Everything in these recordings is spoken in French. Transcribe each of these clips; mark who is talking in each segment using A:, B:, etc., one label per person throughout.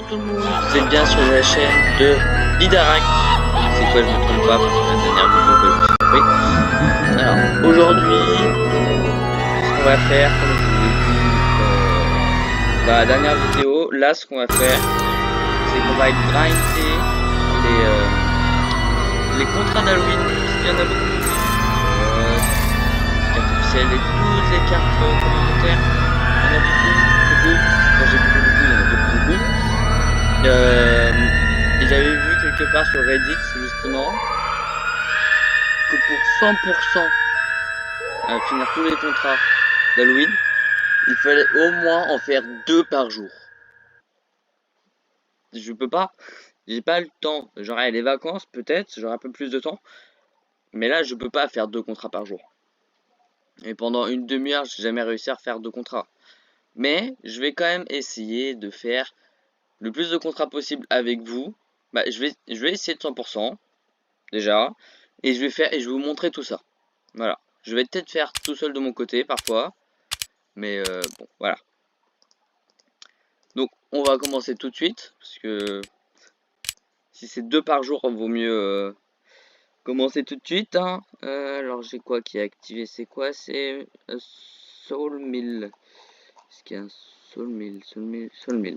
A: tout le monde, vous êtes bien sur la chaîne de Bidarac. C'est quoi, je me trompe pas, parce que la dernière vidéo que je me suis trompé. Alors, aujourd'hui, ce qu'on va faire, comme je vous l'ai dit dans la dernière vidéo, là ce qu'on va faire, c'est qu'on va grinder les contrats d'Halloween, parce qu'il y en a beaucoup. Cartes officielles et toutes les cartes communautaires, il y en a beaucoup. Quand j'ai beaucoup, il y en a beaucoup. Et j'avais vu quelque part sur Reddit justement que pour 100% finir tous les contrats d'Halloween, il fallait au moins en faire 2 par jour. Je peux pas, j'ai pas le temps. J'aurai les vacances peut-être, j'aurai un peu plus de temps, mais là je peux pas faire 2 contrats par jour. Et pendant une demi-heure, j'ai jamais réussi à faire 2 contrats. Mais je vais quand même essayer de faire le plus de contrats possible avec vous. Bah, je vais essayer de 100% déjà, et je vais vous montrer tout ça. Voilà, je vais peut-être faire tout seul de mon côté parfois, mais bon, voilà. Donc on va commencer tout de suite, parce que si c'est 2 par jour, vaut mieux commencer tout de suite. Hein. Alors j'ai quoi qui est activé, c'est quoi? C'est Soul Mill. Est-ce qu'il y a un Soul Mill?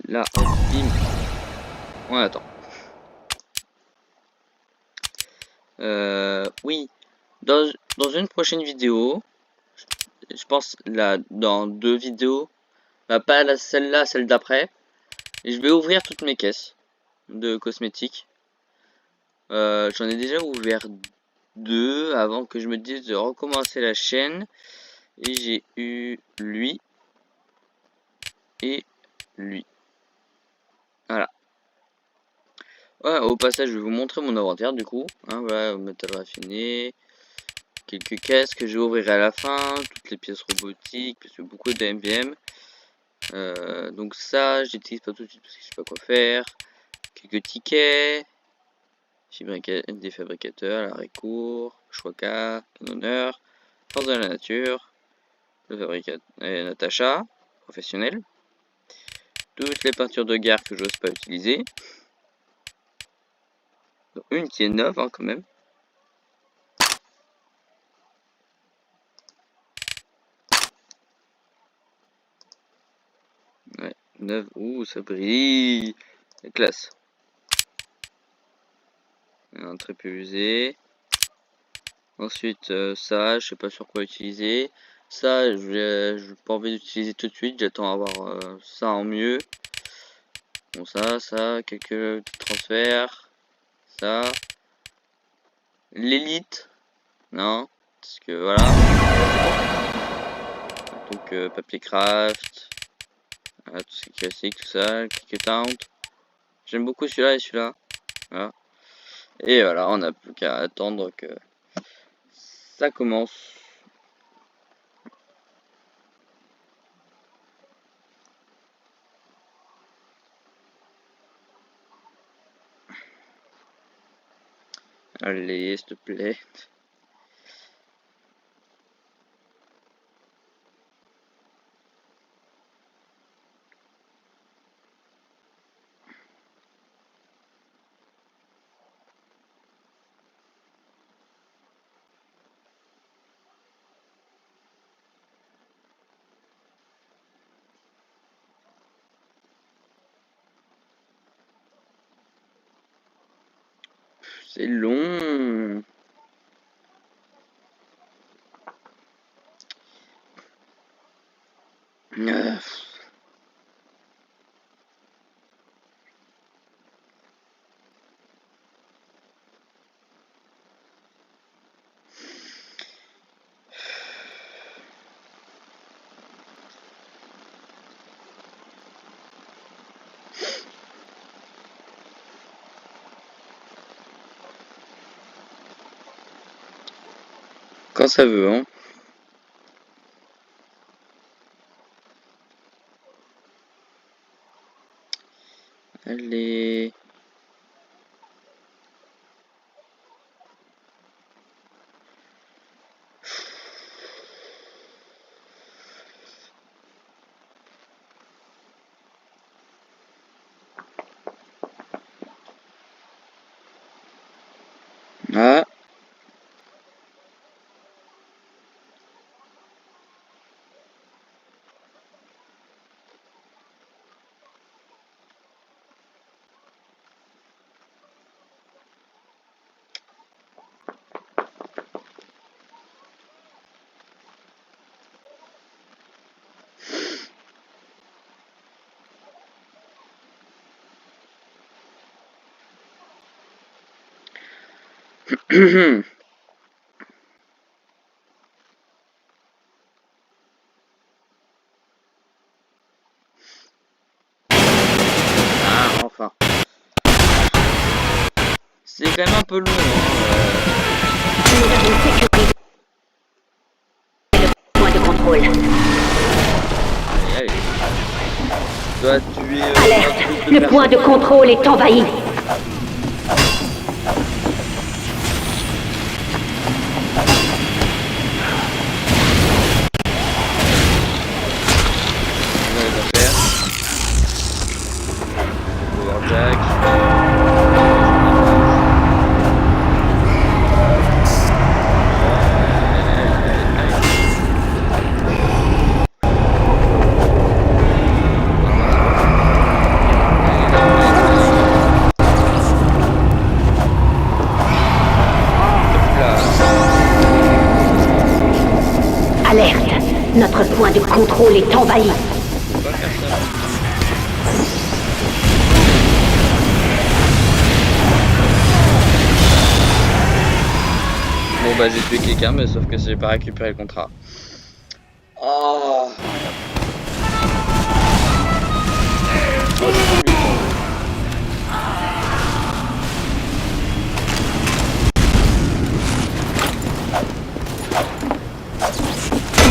A: Là, hop, bim. On attend. Oui, dans une prochaine vidéo, je pense là, dans 2 vidéos, bah, pas celle-là, celle d'après, et je vais ouvrir toutes mes caisses de cosmétiques. J'en ai déjà ouvert 2 avant que je me dise de recommencer la chaîne, et j'ai eu lui et lui. Voilà. Ouais, au passage, je vais vous montrer mon inventaire du coup. Hein, voilà, métal raffiné, quelques caisses que j'ouvrirai à la fin, toutes les pièces robotiques, parce que beaucoup de MVM. Donc ça, j'utilise pas tout de suite parce que je sais pas quoi faire. Quelques tickets, des fabricateurs, l'arrêt court, Chewaka, canonneur, force de la nature, le fabricateur Natacha, professionnel. Toutes les peintures de gare que j'ose pas utiliser. Donc une qui est neuve hein, quand même. Ouais, neuve, ouh ça brille. La classe. Un très peu usé. Ensuite ça, je sais pas sur quoi utiliser. Ça, je pas envie d'utiliser tout de suite, j'attends avoir ça en mieux. Bon ça, quelques transferts. Ça. L'élite. Non. Parce que voilà. Donc papier craft. Tout ce qui est classique, tout ça. Quelques towns. J'aime beaucoup celui-là et celui-là. Voilà. Et voilà, on n'a plus qu'à attendre que ça commence. Allez, s'il te plaît. C'est long. Quand ça veut, hein. Allez. Ah, enfin. C'est quand même un peu long.
B: Nous avons sécurisé le point de contrôle.
A: Allez, allez. Je dois tuer.
B: Alerte, le point de contrôle est envahi. Alerte, notre point de contrôle est envahi.
A: Faut pas faire ça. Bon bah j'ai tué quelqu'un mais sauf que j'ai pas récupéré le contrat. Oh.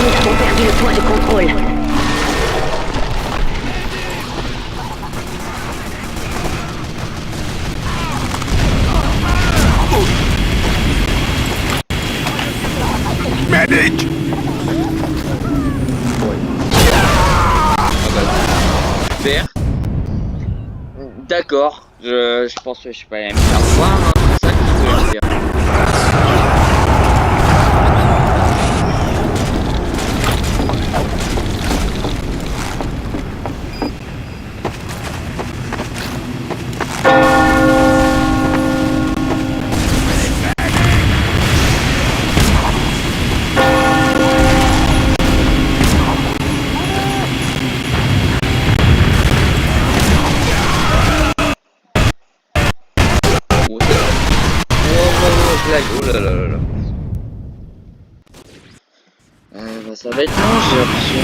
B: Nous avons perdu le point de contrôle.
C: Medic!
A: Super. D'accord. Je pense que je peux aller me faire voir. Hein. C'est ça qu'il voulait me dire. Oh là là là là. Bah, ça va être long, j'ai l'impression.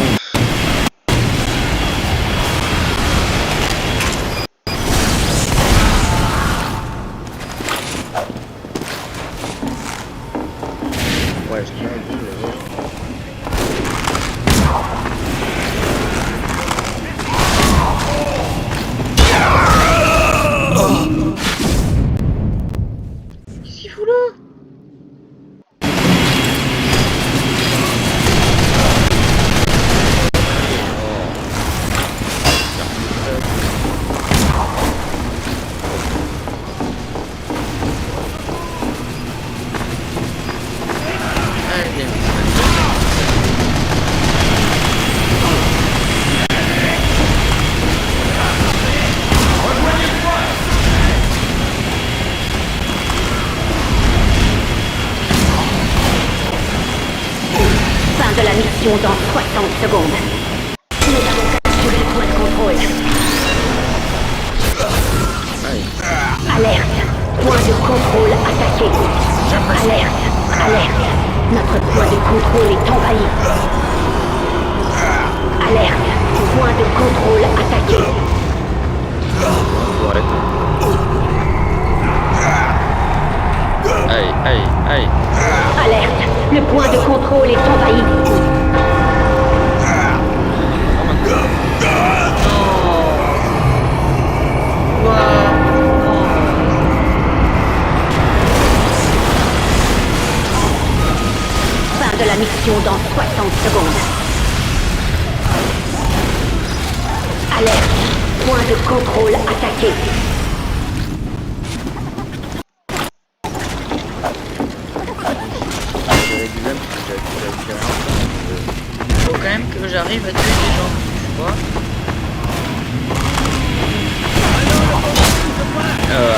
A: Ouais, je tiens un peu. Qu'est-ce qu'il fout là?
B: Fin de la mission dans 60 secondes. Nous avons capturé le point de contrôle. Alerte, point de contrôle attaqué. Alerte, alerte, notre point de contrôle est envahi. Alerte, point de contrôle attaqué.
A: Ouais. Aïe, aïe, aïe.
B: Alerte, le point de contrôle est envahi. Fin de la mission dans 60 secondes. Alerte, point de contrôle attaqué.
A: Faut quand même que j'arrive à tuer des gens, tu vois.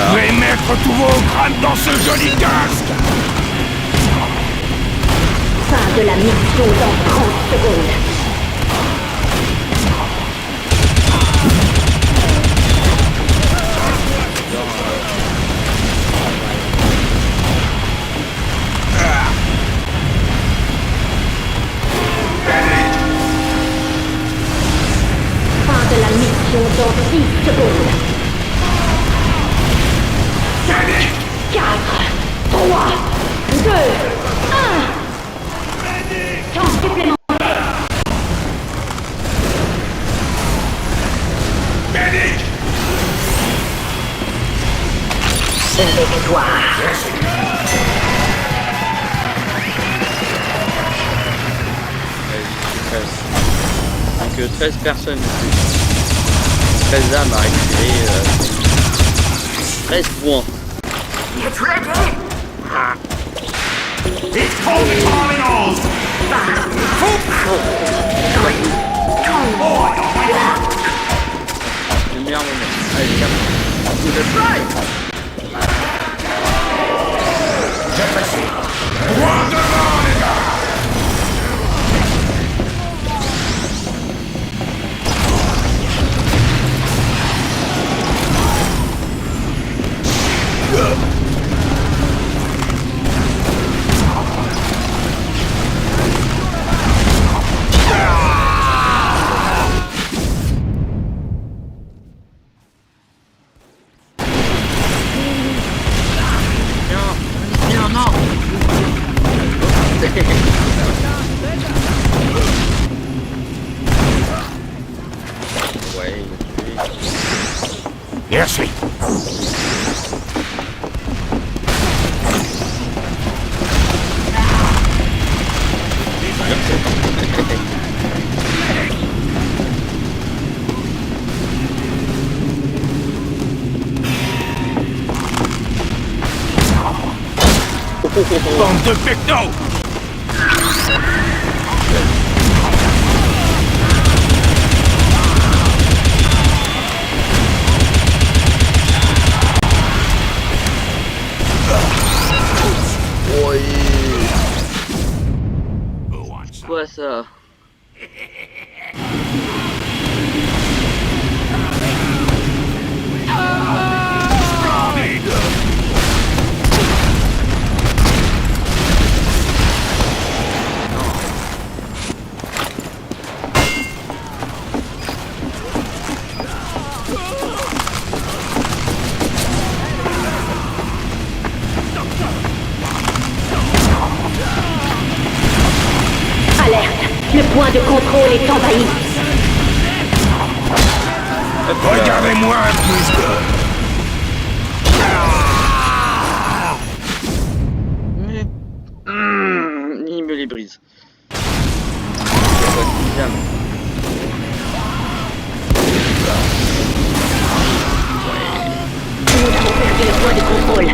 C: Vous allez mettre tous vos crânes dans ce joli casque!
B: Fin de la mission dans 30 secondes. Extraction dans 6 secondes. 5, 4, 3, 2, 1. Temps supplémentaire. Victoire.
A: Donc 13 personnes. 13 âmes à récupérer. 13 points.
C: It's ready! It's calling all!
B: 5, 4, 3, 2,
A: Le meilleur moment. Allez, cap. Ouais,
C: Merci. Bande de pectos!
A: quoi ça?
B: Le point de contrôle est envahi.
C: Regardez-moi un peu.
A: Mais... il me les brise.
B: Nous avons perdu le point de contrôle.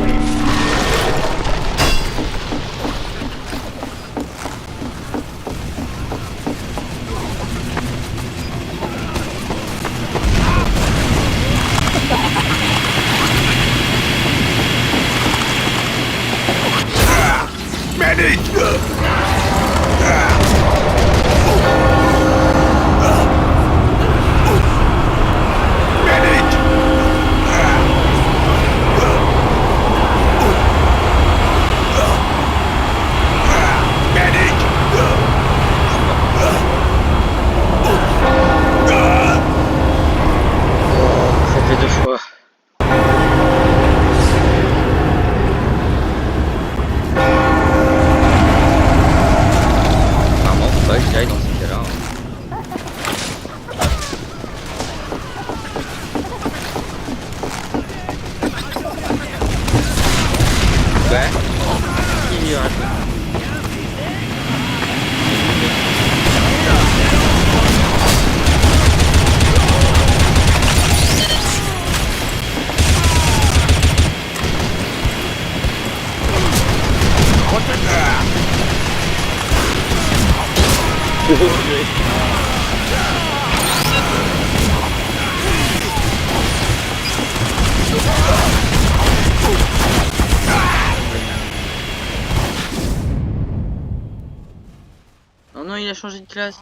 A: Oh non, il a changé de classe.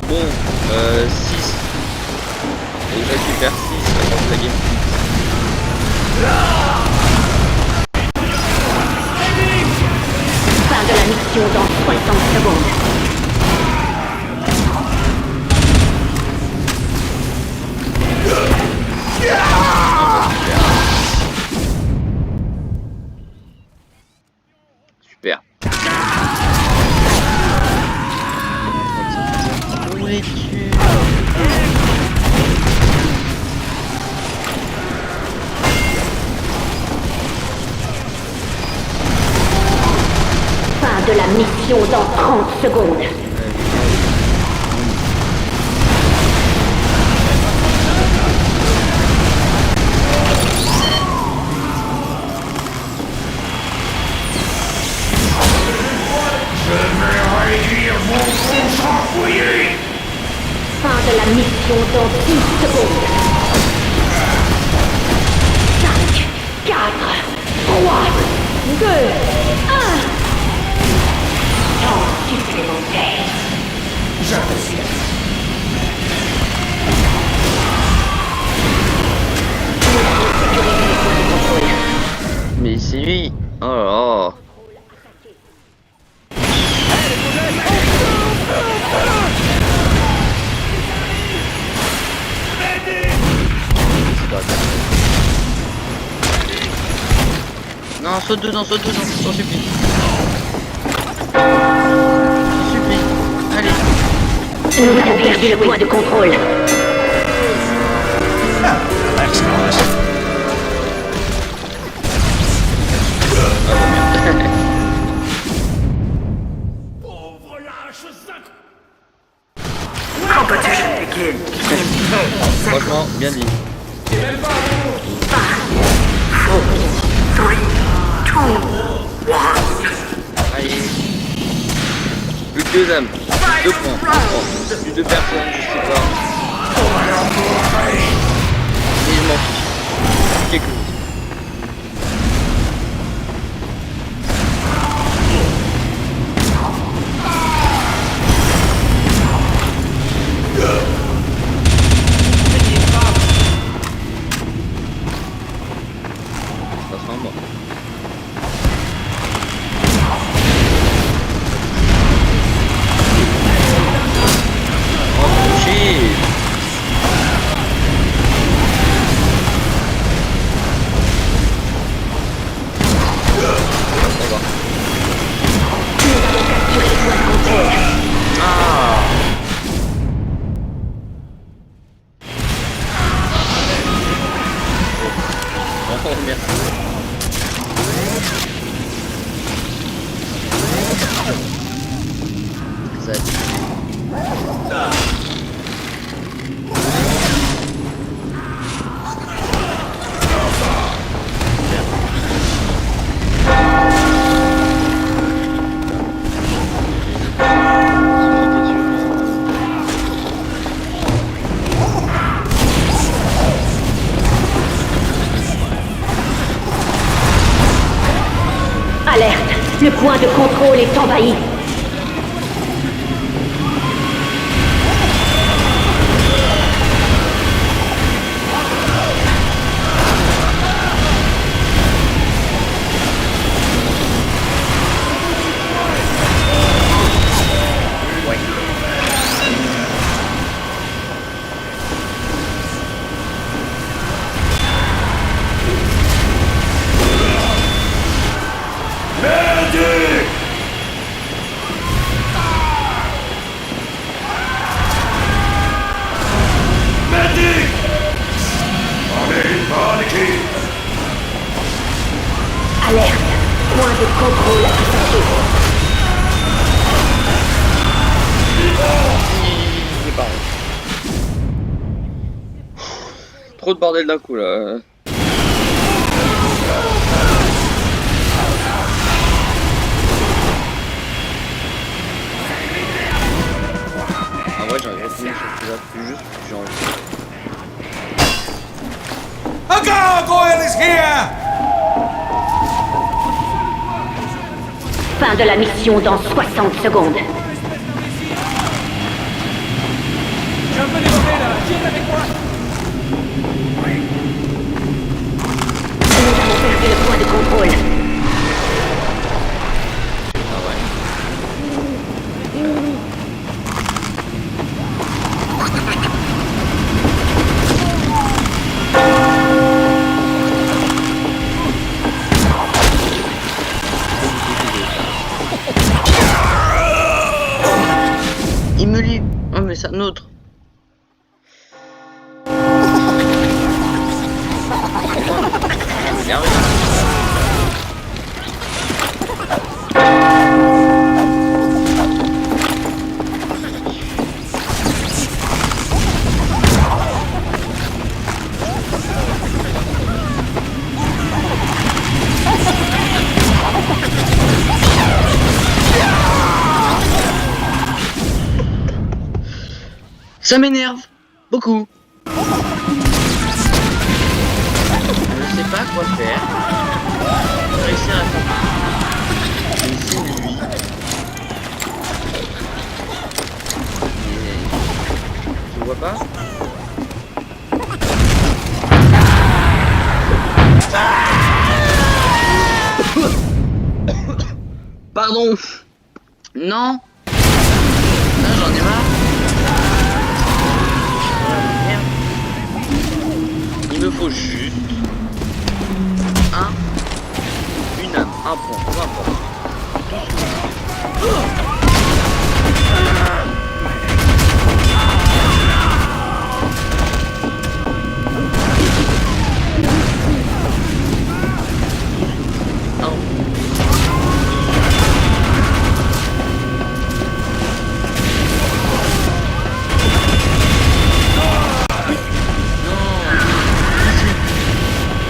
A: Bon, 6. Et je récupère 6 avant que la game finisse. Super. Où es-tu?
B: Fin de la mission dans 30 secondes.
C: Je vais réduire mon tronc fouillé.
B: Fin de la mission dans 10 secondes. 5, 4, 3, 2, 1. Temps supplémentaire.
C: J'apprécie.
B: Sécuriser les points de contrôle.
A: Mais c'est lui. Oh là là. Non, saute dedans, t'en supplie. T'en supplie. Allez.
B: Nous avons perdu le point de contrôle.
C: Pauvre lâche sac.
D: Competition begins.
A: Franchement, bien dit.
D: 3, 2, 1.
A: Allez. Plus que 2 âmes. Plus 2 points. Oh, plus 2 personnes, je sais pas. Et je m'en fiche. Quelque chose. Ça sera mort. Oh, touché. Ça va.
B: Capturer les points de contrôle.
A: Ah. Oh, merci. Ça a été.
B: Alerte. Le point de contrôle est envahi.
C: Medic! Medic! On est paniqué!
B: Alerte. Point de contrôle attaqué.
A: C'est pareil. Trop de bordel d'un coup là. En vrai j'aurais retenu sur ce là plus juste parce que j'ai envie.
C: A gargoyle is here!
B: Fin de la mission dans 60 secondes. Nous avons perdu le point de contrôle.
A: Ah ouais. lit. Oh mais c'est un autre. Ça m'énerve beaucoup. Je sais pas quoi faire. Je vais réussir à faire. Mais c'est lui. Je vois pas. Pardon. Non. Là j'en ai marre. Il me faut juste une âme, un point, peu importe.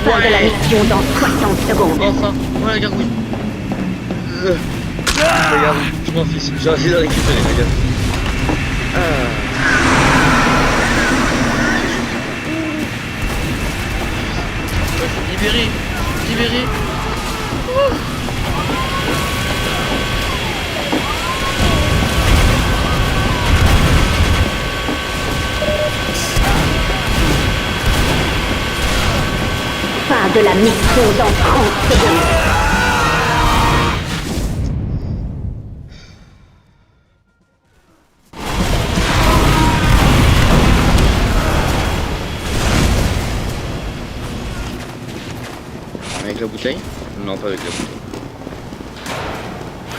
B: Fin de la mission dans 60 secondes.
A: Enfin, voilà la gargouille. Regarde, je m'en fiche, j'ai envie de récupérer, regarde. Libéré, libéré.
B: Fin de la mission dans 30 secondes.
A: Avec la bouteille? Non, pas avec la bouteille.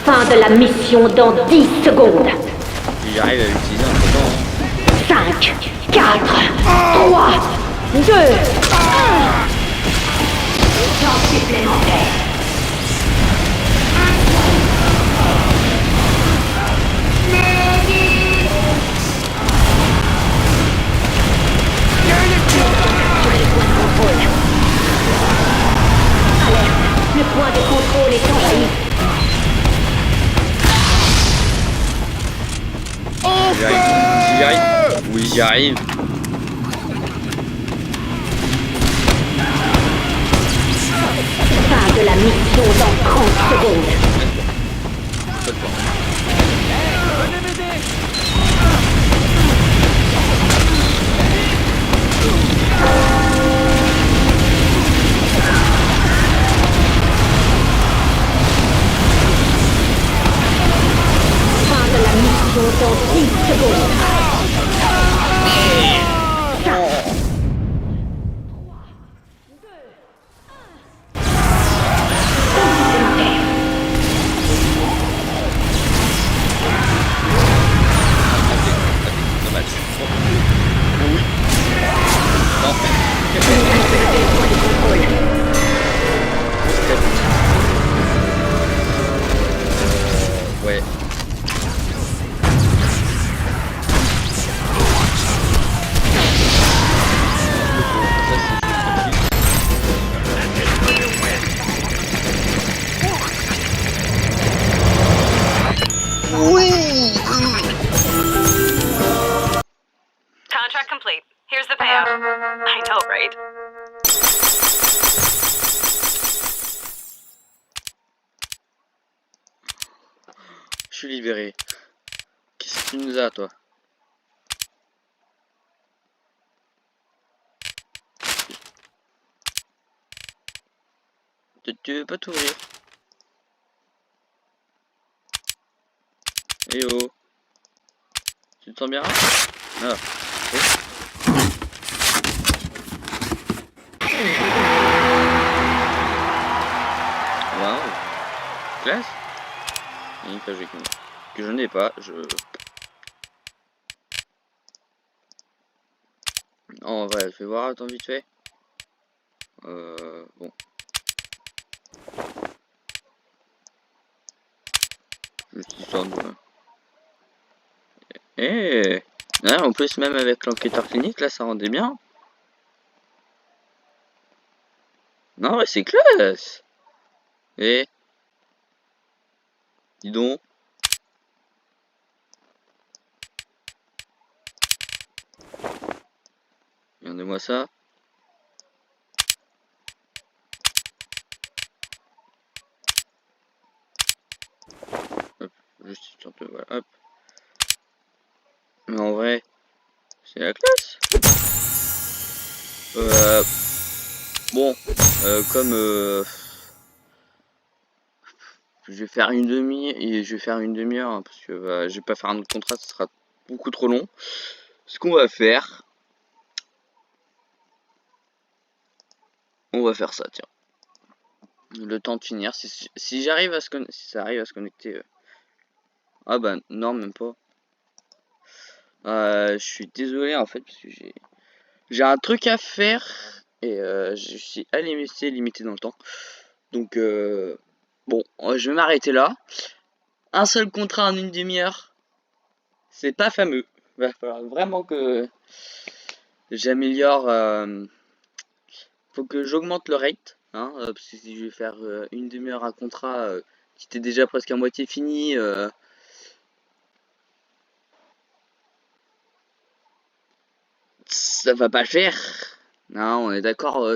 B: Fin de la mission dans 10 secondes.
A: Si j'arrive à l'utiliser entre temps.
B: 5, 4, 3, 2, 1. Temps supplémentaire. Le point de contrôle est envahi.
A: J'y arrive. J'y arrive. Oui, j'y arrive.
B: Fin de la mission dans 30 secondes.
A: Pas de temps.
B: Fin de la mission dans 10 secondes.
A: Dommage. Oui. Non. Ouais.
E: Contract complete. Here's the payout. I know, right?
A: Je suis libéré. Qu'est-ce que tu nous as, toi? Tu veux pas t'ouvrir? Eh oh. Tu te sens bien? Ah. Waouh. Classe. Et une page avec nous. Que je n'ai pas, En vrai, je vais voir, attends vite fait. Bon. Juste histoire de... Eh ouais, en plus, même avec l'enquêteur clinique, là, ça rendait bien. Non, ouais, c'est classe. Eh, dis donc. Regardez-moi ça. Hop, juste histoire de... Voilà, hop. Mais en vrai, c'est la classe. Bon, comme... je vais faire une demi-heure hein, parce que je vais pas faire un autre contrat, ce sera beaucoup trop long. Ce qu'on va faire, on va faire ça, tiens. Le temps de finir, si j'arrive à si ça arrive à se connecter. Ah bah non, même pas. Je suis désolé en fait parce que j'ai un truc à faire et je suis limité dans le temps. Donc bon, je vais m'arrêter là. Un seul contrat en une demi-heure, c'est pas fameux. Il va falloir vraiment que j'améliore. Faut que j'augmente le rate, hein, parce que si je vais faire une demi-heure un contrat qui était déjà presque à moitié fini, ça va pas le faire. Non, on est d'accord.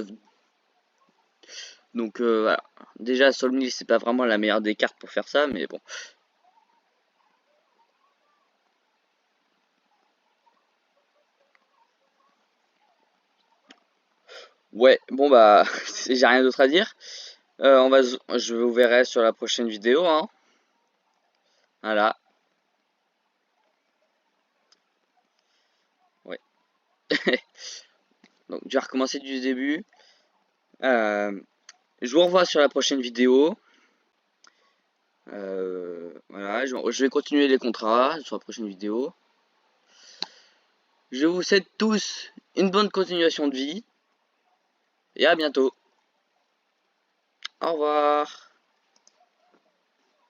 A: Donc voilà. Déjà, Solmil, c'est pas vraiment la meilleure des cartes pour faire ça, mais bon. Ouais, bon bah, j'ai rien d'autre à dire. Je vous verrai sur la prochaine vidéo, hein. Voilà. Ouais. Donc, je vais recommencer du début. Je vous revois sur la prochaine vidéo. Voilà, je vais continuer les contrats sur la prochaine vidéo. Je vous souhaite tous une bonne continuation de vie. Et à bientôt. Au revoir.